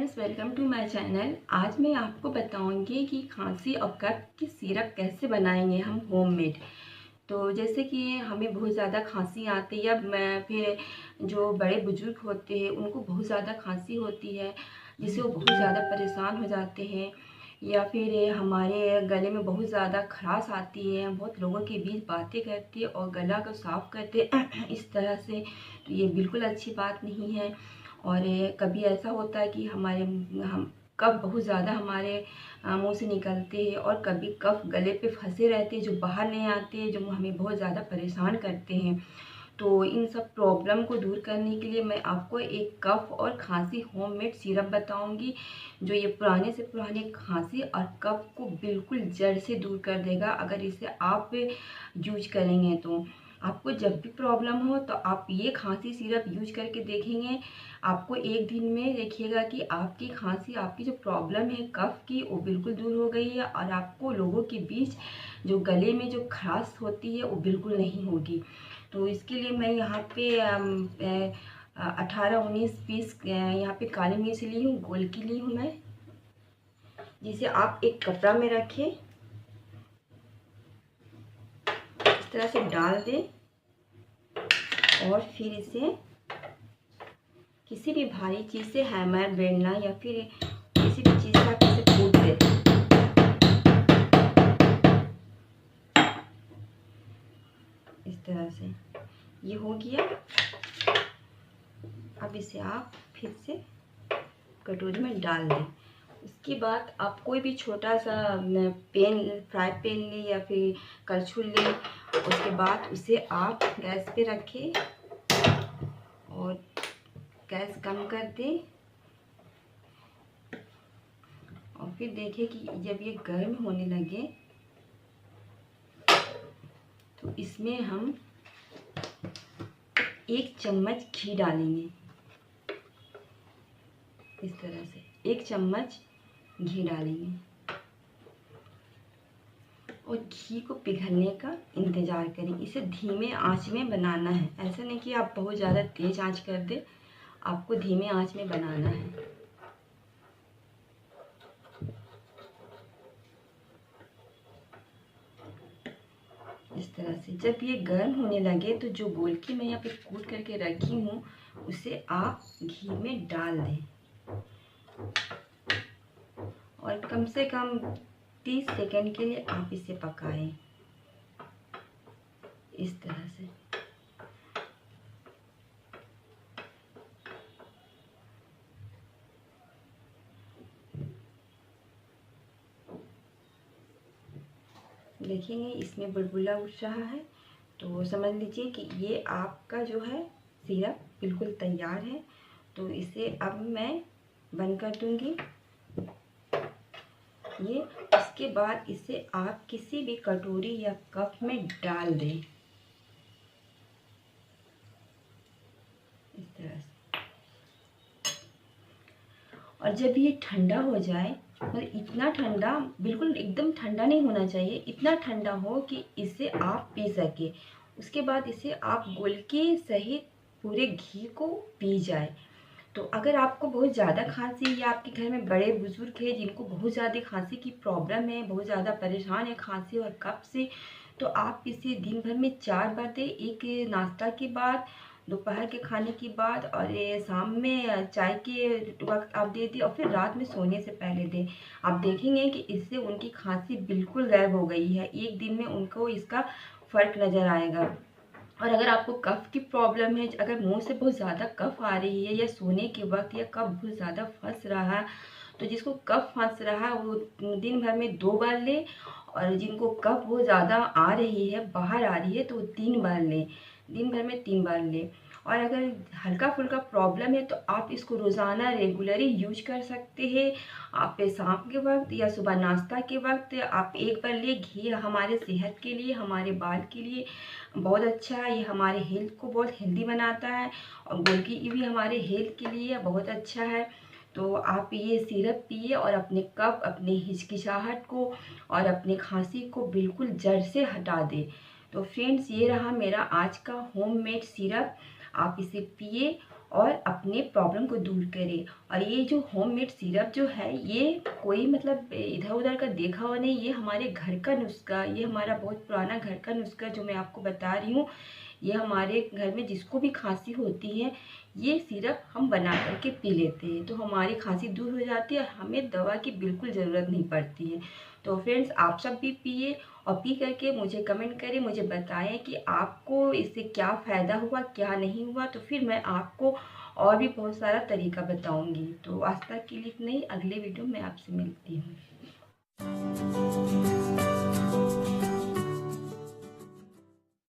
Friends, welcome to my channel. आज मैं आपको बताऊंगी कि खांसी और कफ की सिरप कैसे बनाएंगे हम होममेड। तो जैसे कि हमें बहुत ज़्यादा खांसी आती है, या फिर जो बड़े बुजुर्ग होते हैं उनको बहुत ज़्यादा खांसी होती है, जिससे वो बहुत ज़्यादा परेशान हो जाते हैं। या फिर हमारे गले में बहुत ज़्यादा खराश आती है, बहुत लोगों के बीच बातें करते हैं और गला को साफ़ करते इस तरह से। तो ये बिल्कुल अच्छी बात नहीं है। और कभी ऐसा होता है कि हम कफ बहुत ज़्यादा हमारे मुंह से निकलते हैं, और कभी कफ गले पे फंसे रहते हैं जो बाहर नहीं आते, जो हमें बहुत ज़्यादा परेशान करते हैं। तो इन सब प्रॉब्लम को दूर करने के लिए मैं आपको एक कफ और खांसी होममेड सिरप बताऊंगी, जो ये पुराने से पुराने खांसी और कफ को बिल्कुल जड़ से दूर कर देगा। अगर इसे आप यूज करेंगे तो आपको जब भी प्रॉब्लम हो तो आप ये खांसी सिरप यूज करके देखेंगे। आपको एक दिन में देखिएगा कि आपकी खांसी, आपकी जो प्रॉब्लम है कफ की, वो बिल्कुल दूर हो गई है, और आपको लोगों के बीच जो गले में जो खराश होती है वो बिल्कुल नहीं होगी। तो इसके लिए मैं यहाँ पे 18-19 पीस यहाँ पे काली मिर्च ली हूँ, गोल की ली हूँ मैं, जिसे आप एक कपड़ा में रखें, इस तरह से डाल दें, और फिर इसे किसी भी भारी चीज़ से, हैमर, बेलना या फिर किसी भी चीज़ से आप इसे कूट दें। इस तरह से ये हो गया। अब इसे आप फिर से कटोरी में डाल दें। उसके बाद आप कोई भी छोटा सा फ्राई पैन लें या फिर कलछुल लें। उसके बाद उसे आप गैस पे रखें और गैस कम कर दें, और फिर देखें कि जब ये गर्म होने लगे तो इसमें हम 1 चम्मच घी डालेंगे। इस तरह से 1 चम्मच घी डालेंगे, और घी को पिघलने का इंतज़ार करें। इसे धीमे आंच में बनाना है, ऐसा नहीं कि आप बहुत ज़्यादा तेज़ आंच कर दें, आपको धीमे आंच में बनाना है। इस तरह से जब ये गर्म होने लगे तो जो गोलकी मैं यहाँ पे कूट करके रखी हूँ उसे आप घी में डाल दें, और कम से कम 30 सेकंड के लिए आप इसे पकाएं। इस तरह से देखेंगे इसमें बुलबुला उठ रहा है, तो समझ लीजिए कि ये आपका जो है सिरप बिल्कुल तैयार है। तो इसे अब मैं बंद कर दूंगी ये। उसके बाद इसे आप किसी भी कटोरी या कप में डाल दें, इस तरह से। और जब ये ठंडा हो जाए, मतलब इतना ठंडा, बिल्कुल एकदम ठंडा नहीं होना चाहिए, इतना ठंडा हो कि इसे आप पी सके। उसके बाद इसे आप गोलकी सहित पूरे घी को पी जाए। तो अगर आपको बहुत ज़्यादा खांसी, या आपके घर में बड़े बुजुर्ग हैं जिनको बहुत ज़्यादा खांसी की प्रॉब्लम है, बहुत ज़्यादा परेशान है खांसी और कफ से, तो आप इसे दिन भर में 4 बार दें। एक नाश्ता के बाद, दोपहर के खाने के बाद, और ये शाम में चाय के वक्त आप दे दें, और फिर रात में सोने से पहले दें। आप देखेंगे कि इससे उनकी खांसी बिल्कुल गायब हो गई है, एक दिन में उनको इसका फ़र्क नज़र आएगा। और अगर आपको कफ की प्रॉब्लम है, अगर मुंह से बहुत ज़्यादा कफ आ रही है, या सोने के वक्त या कफ बहुत ज़्यादा फंस रहा है, तो जिसको कफ फंस रहा है वो दिन भर में 2 बार ले, और जिनको कफ बहुत ज़्यादा आ रही है, बाहर आ रही है, तो 3 बार लें, दिन भर में 3 बार लें। और अगर हल्का फुल्का प्रॉब्लम है तो आप इसको रोज़ाना रेगुलरली यूज कर सकते हैं। आप शाम के वक्त या सुबह नाश्ता के वक्त आप 1 बार ले। घी हमारे सेहत के लिए, हमारे बाल के लिए बहुत अच्छा है, ये हमारे हेल्थ को बहुत हेल्दी बनाता है, और गोलकी भी हमारे हेल्थ के लिए बहुत अच्छा है। तो आप ये सिरप पिए और अपने कफ, अपने हिचकिचाहट को और अपने खांसी को बिल्कुल जड़ से हटा दे। तो फ्रेंड्स, ये रहा मेरा आज का होममेड सिरप। आप इसे पिए और अपने प्रॉब्लम को दूर करे। और ये जो होममेड सिरप जो है ये कोई मतलब इधर उधर का देखा हुआ नहीं, ये हमारे घर का नुस्खा, ये हमारा बहुत पुराना घर का नुस्खा जो मैं आपको बता रही हूँ। ये हमारे घर में जिसको भी खांसी होती है ये सिरप हम बना करके पी लेते हैं तो हमारी खांसी दूर हो जाती है और हमें दवा की बिल्कुल ज़रूरत नहीं पड़ती है। तो फ्रेंड्स आप सब भी पिए और पी करके मुझे कमेंट करें, मुझे बताएं कि आपको इससे क्या फ़ायदा हुआ क्या नहीं हुआ। तो फिर मैं आपको और भी बहुत सारा तरीका बताऊंगी। तो आज तक के लिए इतना ही, अगले वीडियो में आपसे मिलती हूँ।